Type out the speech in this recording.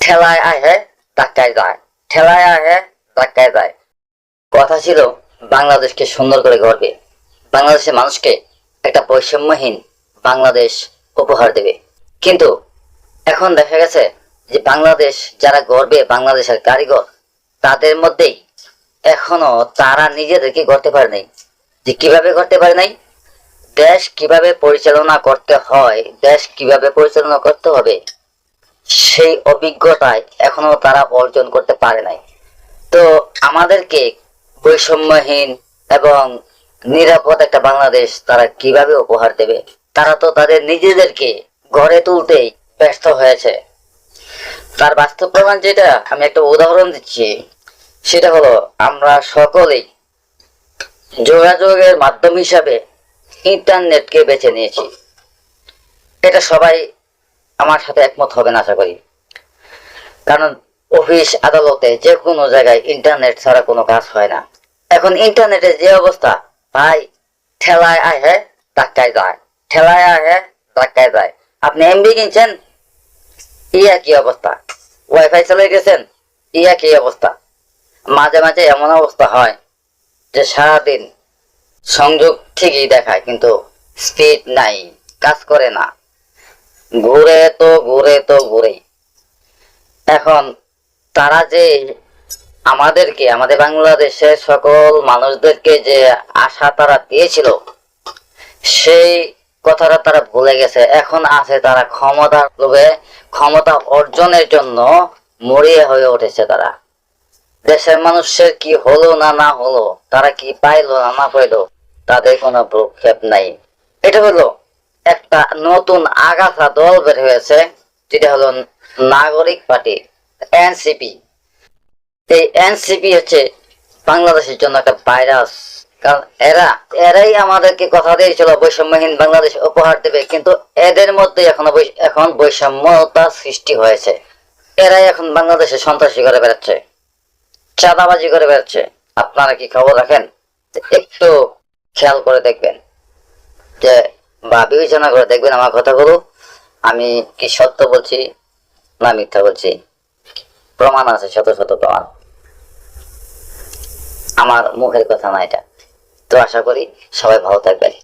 ঠেলায় আহে ধাক্কায় যায়, ঠেলায় আহে ধাক্কায় যায়। কথা ছিল বাংলাদেশকে সুন্দর করে গড়বে, বাংলাদেশের মানুষকে একটা বৈষম্যহীন বাংলাদেশ উপহার দেবে। কিন্তু এখন দেখা গেছে যে বাংলাদেশ যারা গড়বে, বাংলাদেশের কারিগর, তাদের মধ্যেই এখনো তারা নিজেদেরকে গড়তে পারে নাই। যে কিভাবে গড়তে পারে নাই, দেশ কিভাবে পরিচালনা করতে হয়, দেশ কিভাবে পরিচালনা করতে হবে, সেই অভিজ্ঞতায় এখনো তারা অর্জন করতে পারে নাই। তো আমাদেরকে বৈষম্যহীন এবং নিরাপদ একটা বাংলাদেশ তারা কিভাবে উপহার দেবে? তারা তো তাদের নিজেদেরকে গড়ে তুলতেই ব্যস্ত হয়েছে। তার বাস্তব প্রমাণ যেটা, আমি একটা উদাহরণ দিচ্ছি, সেটা হলো আমরা সকলেই যোগাযোগের মাধ্যম হিসাবে ইন্টারনেটকে বেছে নিয়েছি। এটা সবাই আমার সাথে একমত হবেন আশা করি। কারণ অফিস আদালতে যে কোনো জায়গায় ইন্টারনেট ছাড়া কোনো কাজ হয় না। এখন ইন্টারনেটের যে অবস্থা, ভাই ঠেলায় আহে ধাক্কায় যায়, ঠেলায় আহে ধাক্কায় যায়। আপনি এমবি কিনছেন, ইয়া কি অবস্থা, ওয়াইফাই চালিয়ে গেছেন, ইয়া কি অবস্থা। মাঝে মাঝে এমন অবস্থা হয় যে সারাদিন সংযোগ ঠিকই দেখায় কিন্তু স্পিড নাই, কাজ করে না, ঘুরে তো ঘুরে তো ঘুরেই। এখন তারা যে আমাদেরকে, আমাদের বাংলাদেশের সকল মানুষদেরকে যে আশা তারা দিয়েছিল, সেই কথাটা তারা ভুলে গেছে। এখন আছে তারা ক্ষমতার লোভে, ক্ষমতা অর্জনের জন্য মরিয়া হয়ে উঠেছে তারা। দেশের মানুষের কি হলো না না হলো, তারা কি পাইলো না না পাইলো, তাদের কোনো ভ্রুক্ষেপ নাই। এটা হলো একটা নতুন আগাছা দল বের হয়েছে, যেটা হলো নাগরিক পার্টি, এনসিপি। এই এনসিপি হচ্ছে বাংলাদেশের জন্য একটা ভাইরাস। কারণ এরাই আমাদেরকে কথা দিয়েছিল বৈষম্যহীন বাংলাদেশ উপহার দেবে, কিন্তু এদের মধ্যে এখন বৈষম্যতা সৃষ্টি হয়েছে। এরাই এখন বাংলাদেশে সন্ত্রাসী করে বেড়াচ্ছে, চাঁদাবাজি করে বেড়াচ্ছে। আপনারা কি খবর রাখেন? একটু খেয়াল করে দেখবেন যে, বা বিবেচনা করে দেখবেন আমার কথাগুলো, আমি কি সত্য বলছি না মিথ্যা বলছি। প্রমাণ আছে, শত শত প্রমাণ, আমার মুখের কথা না এটা। তো আশা করি সবাই ভালো থাকবেন।